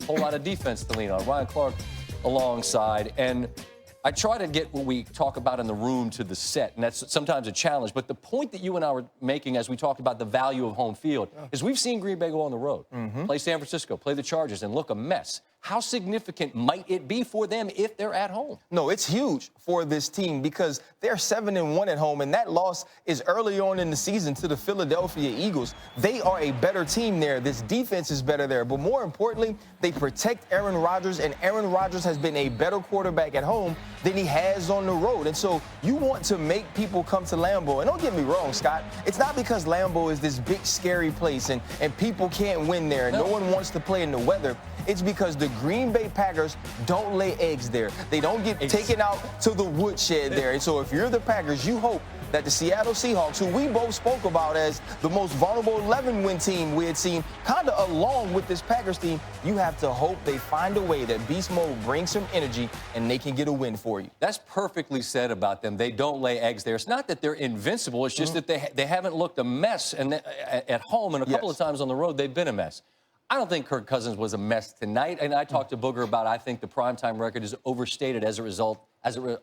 a whole lot of defense to lean on. Ryan Clark alongside. And I try to get what we talk about in the room to the set, and that's sometimes a challenge. But the point that you and I were making as we talked about the value of home field is we've seen Green Bay go on the road, play San Francisco, play the Chargers, and look a mess. How significant might it be for them if they're at home? No, it's huge for this team because they're 7-1 at home, and that loss is early on in the season to the Philadelphia Eagles. They are a better team there. This defense is better there. But more importantly, they protect Aaron Rodgers, and Aaron Rodgers has been a better quarterback at home than he has on the road. And so you want to make people come to Lambeau. And don't get me wrong, Scott. It's not because Lambeau is this big, scary place and people can't win there and no one wants to play in the weather. It's because the Green Bay Packers don't lay eggs there. They don't get taken out to the woodshed there. And so if you're the Packers, you hope that the Seattle Seahawks, who we both spoke about as the most vulnerable 11-win team we had seen, kind of along with this Packers team, you have to hope they find a way that Beast Mode brings some energy and they can get a win for you. That's perfectly said about them. They don't lay eggs there. It's not that they're invincible. It's just that they haven't looked a mess and at home, and a couple of times on the road they've been a mess. I don't think Kirk Cousins was a mess tonight, and I talked to Booger about I think the primetime record is overstated as a result, as it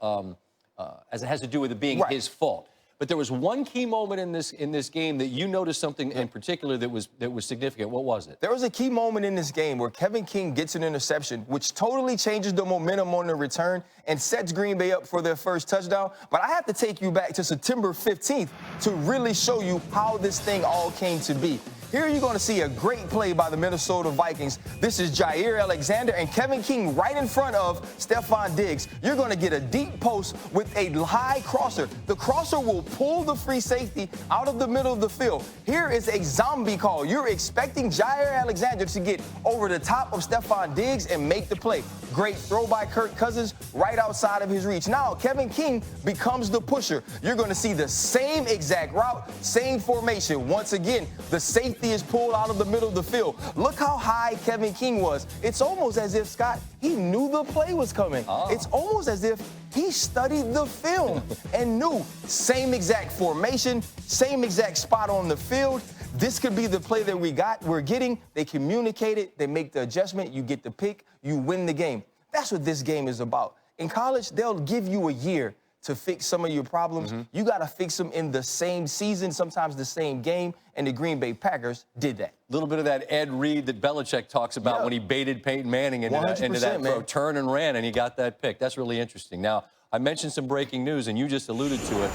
has to do with it being his fault. But there was one key moment in this game that you noticed something in particular that was significant. What was it? There was a key moment in this game where Kevin King gets an interception, which totally changes the momentum on the return and sets Green Bay up for their first touchdown. But I have to take you back to September 15th to really show you how this thing all came to be. Here you're going to see a great play by the Minnesota Vikings. This is Jair Alexander and Kevin King right in front of Stephon Diggs. You're going to get a deep post with a high crosser. The crosser will pull the free safety out of the middle of the field. Here is a zombie call. You're expecting Jair Alexander to get over the top of Stephon Diggs and make the play. Great throw by Kirk Cousins right outside of his reach. Now, Kevin King becomes the pusher. You're going to see the same exact route, same formation. Once again, the safety is pulled out of the middle of the field. Look how high Kevin King was. It's almost as if, Scott, he knew the play was coming. It's almost as if he studied the film and knew same exact formation, same exact spot on the field. This could be the play that we're getting. They communicate it. They make the adjustment. You get the pick. You win the game. That's what this game is about. In college, they'll give you a year to fix some of your problems. You got to fix them in the same season, sometimes the same game, and the Green Bay Packers did that. A little bit of that Ed Reed that Belichick talks about when he baited Peyton Manning into that throw, turn and ran, and he got that pick. That's really interesting. Now, I mentioned some breaking news, and you just alluded to it.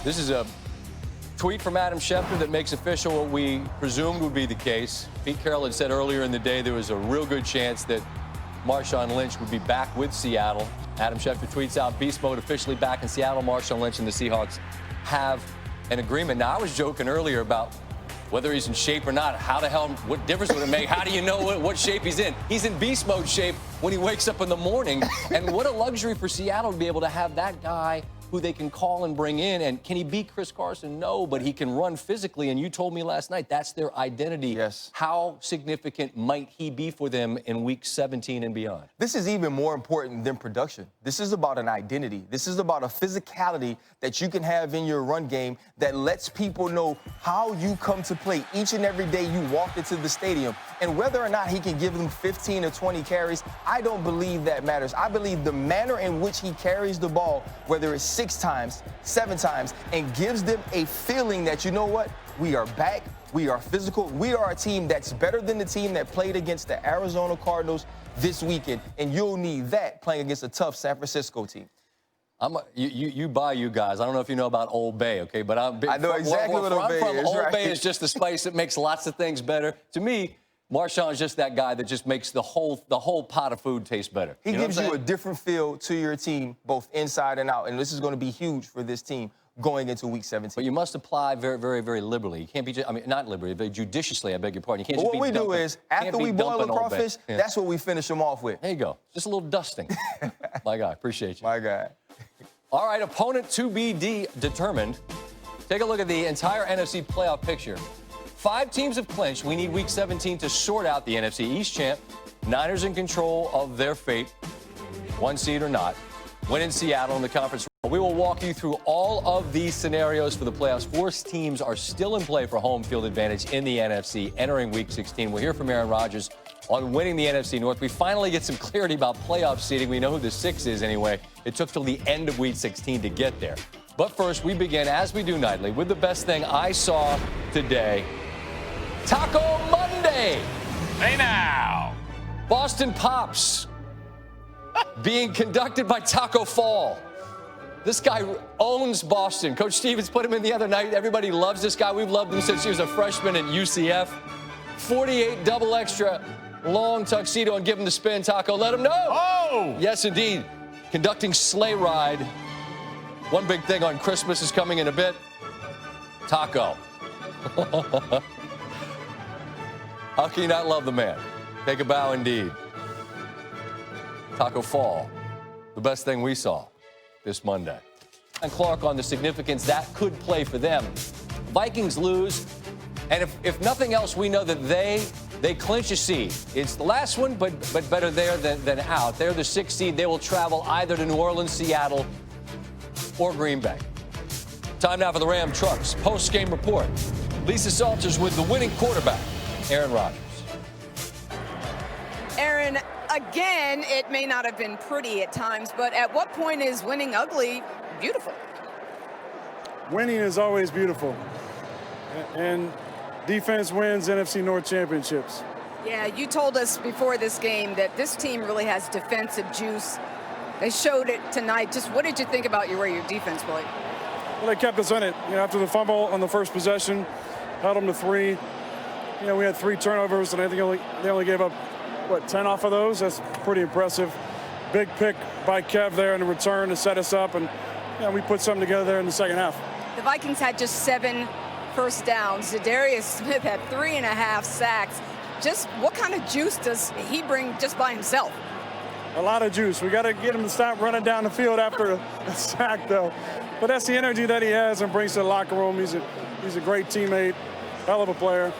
This is a tweet from Adam Schefter that makes official what we presumed would be the case. Pete Carroll had said earlier in the day there was a real good chance that Marshawn Lynch would be back with Seattle. Adam Schefter tweets out, Beast Mode officially back in Seattle. Marshawn Lynch and the Seahawks have an agreement. Now, I was joking earlier about whether he's in shape or not. How the hell, what difference would it make? How do you know what shape he's in? He's in Beast Mode shape when he wakes up in the morning. And what a luxury for Seattle to be able to have that guy who they can call and bring in. And can he beat Chris Carson? No, but he can run physically. And you told me last night that's their identity. Yes. How significant might he be for them in week 17 and beyond? This is even more important than production. This is about an identity. This is about a physicality that you can have in your run game that lets people know how you come to play each and every day you walk into the stadium. And whether or not he can give them 15 or 20 carries, I don't believe that matters. I believe the manner in which he carries the ball, whether it's 6 times, 7 times, and gives them a feeling that, you know what, we are back, we are physical, we are a team that's better than the team that played against the Arizona Cardinals this weekend, and you'll need that playing against a tough San Francisco team. You guys. I don't know if you know about Old Bay, okay? But I know exactly what Old Bay is. Old Bay is just the spice that makes lots of things better. To me, Marshawn is just that guy that just makes the whole pot of food taste better. He gives you a different feel to your team, both inside and out, and this is going to be huge for this team going into week 17. But you must apply very, very, very liberally. You can't be, not liberally, but judiciously, I beg your pardon. You can't just what we do is, after we boil the crawfish, that's what we finish them off with. There you go. Just a little dusting. My guy, appreciate you. My guy. All right, opponent to be determined. Take a look at the entire NFC playoff picture. 5 teams have clinched. We need week 17 to sort out the NFC East champ. Niners in control of their fate, 1 seed or not. Win in Seattle in the conference. We will walk you through all of these scenarios for the playoffs. 4 teams are still in play for home field advantage in the NFC entering week 16. We'll hear from Aaron Rodgers on winning the NFC North. We finally get some clarity about playoff seeding. We know who the 6 is anyway. It took till the end of Week 16 to get there. But first, we begin, as we do nightly, with the best thing I saw today. Taco Monday! Hey now! Boston Pops being conducted by Taco Fall. This guy owns Boston. Coach Stevens put him in the other night. Everybody loves this guy. We've loved him since he was a freshman at UCF. 48 double extra long tuxedo and give him the spin. Taco, let him know. Oh! Yes, indeed. Conducting sleigh ride. One big thing on Christmas is coming in a bit. Taco. How can you not love the man? Take a bow indeed. Taco Fall. The best thing we saw this Monday. And Clark on the significance that could play for them. Vikings lose, and if nothing else, we know that they clinch a seed. It's the last one, but better there than out. They're the 6th seed. They will travel either to New Orleans, Seattle, or Green Bay. Time now for the Ram Trucks post-game report. Lisa Salters with the winning quarterback, Aaron Rodgers. Aaron, again, it may not have been pretty at times, but at what point is winning ugly beautiful? Winning is always beautiful. And defense wins NFC North championships. Yeah, you told us before this game that this team really has defensive juice. They showed it tonight. Just what did you think about where your defense played? Well, they kept us in it. After the fumble on the first possession, held them to 3. We had 3 turnovers, and I think they only gave up, 10 off of those? That's pretty impressive. Big pick by Kev there in the return to set us up, and we put something together there in the second half. The Vikings had just 7 first downs. Zadarius Smith had 3.5 sacks. Just what kind of juice does he bring just by himself? A lot of juice. We got to get him to stop running down the field after a sack, though. But that's the energy that he has and brings to the locker room. He's a great teammate, hell of a player.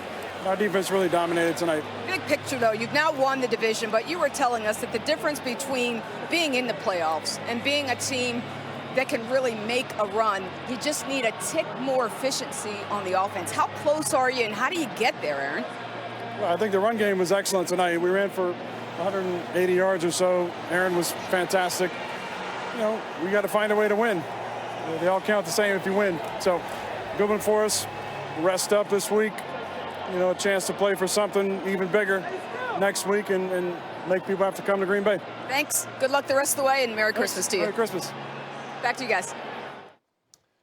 Our defense really dominated tonight. Big picture, though, you've now won the division, but you were telling us that the difference between being in the playoffs and being a team that can really make a run, you just need a tick more efficiency on the offense. How close are you, and how do you get there, Aaron? Well, I think the run game was excellent tonight. We ran for 180 yards or so. Aaron was fantastic. We got to find a way to win. They all count the same if you win. So, good one for us. Rest up this week. A chance to play for something even bigger next week and make people have to come to Green Bay. Thanks. Good luck the rest of the way, and Merry Christmas to you. Merry Christmas. Back to you guys.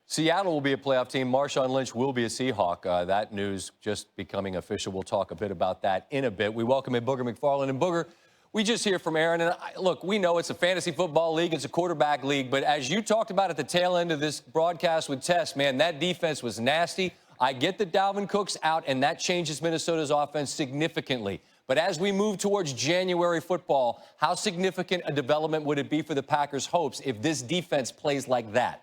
Seattle will be a playoff team. Marshawn Lynch will be a Seahawk. That news just becoming official. We'll talk a bit about that in a bit. We welcome in Booger McFarland. And Booger, we just hear from Aaron. And look, we know it's a fantasy football league. It's a quarterback league. But as you talked about at the tail end of this broadcast with Tess, man, that defense was nasty. I get that Dalvin Cook's out, and that changes Minnesota's offense significantly. But as we move towards January football, how significant a development would it be for the Packers' hopes if this defense plays like that?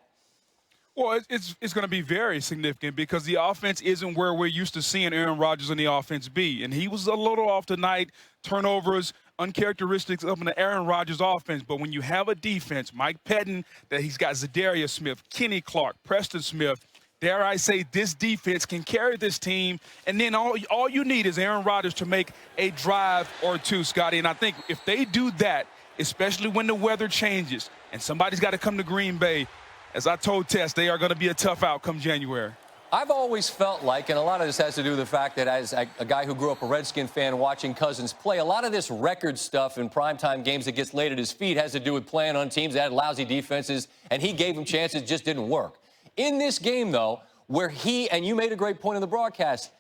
Well, it's going to be very significant because the offense isn't where we're used to seeing Aaron Rodgers and the offense be. And he was a little off tonight, turnovers, uncharacteristics of an Aaron Rodgers offense. But when you have a defense, Mike Pettin, that he's got Zadarius Smith, Kenny Clark, Preston Smith, dare I say this defense can carry this team, and then all you need is Aaron Rodgers to make a drive or two, Scotty. And I think if they do that, especially when the weather changes and somebody's got to come to Green Bay, as I told Tess, they are going to be a tough outcome January. I've always felt like, and a lot of this has to do with the fact that as a guy who grew up a Redskin fan watching Cousins play, a lot of this record stuff in primetime games that gets laid at his feet has to do with playing on teams that had lousy defenses, and he gave them chances, it just didn't work. In this game, though, where he, and you made a great point in the broadcast,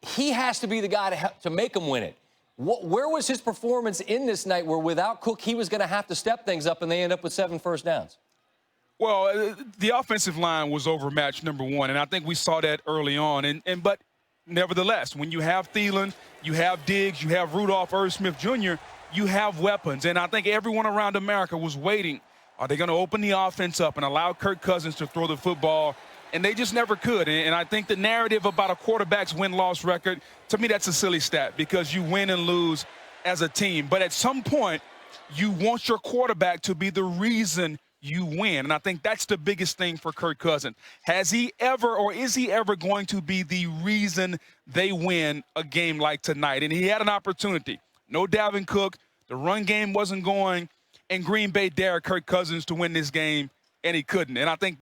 he has to be the guy to make them win it. Where was his performance in this night where without Cook, he was going to have to step things up and they end up with 7 first downs? Well, the offensive line was overmatched, number one, and I think we saw that early on. But nevertheless, when you have Thielen, you have Diggs, you have Rudolph Irv Smith Jr., you have weapons. And I think everyone around America was waiting. Are they going to open the offense up and allow Kirk Cousins to throw the football? And they just never could. And I think the narrative about a quarterback's win-loss record, to me, that's a silly stat because you win and lose as a team. But at some point, you want your quarterback to be the reason you win. And I think that's the biggest thing for Kirk Cousins. Has he ever or is he ever going to be the reason they win a game like tonight? And he had an opportunity. no Dalvin Cook. The run game wasn't going, and Green Bay dared Kirk Cousins to win this game, and he couldn't. And I think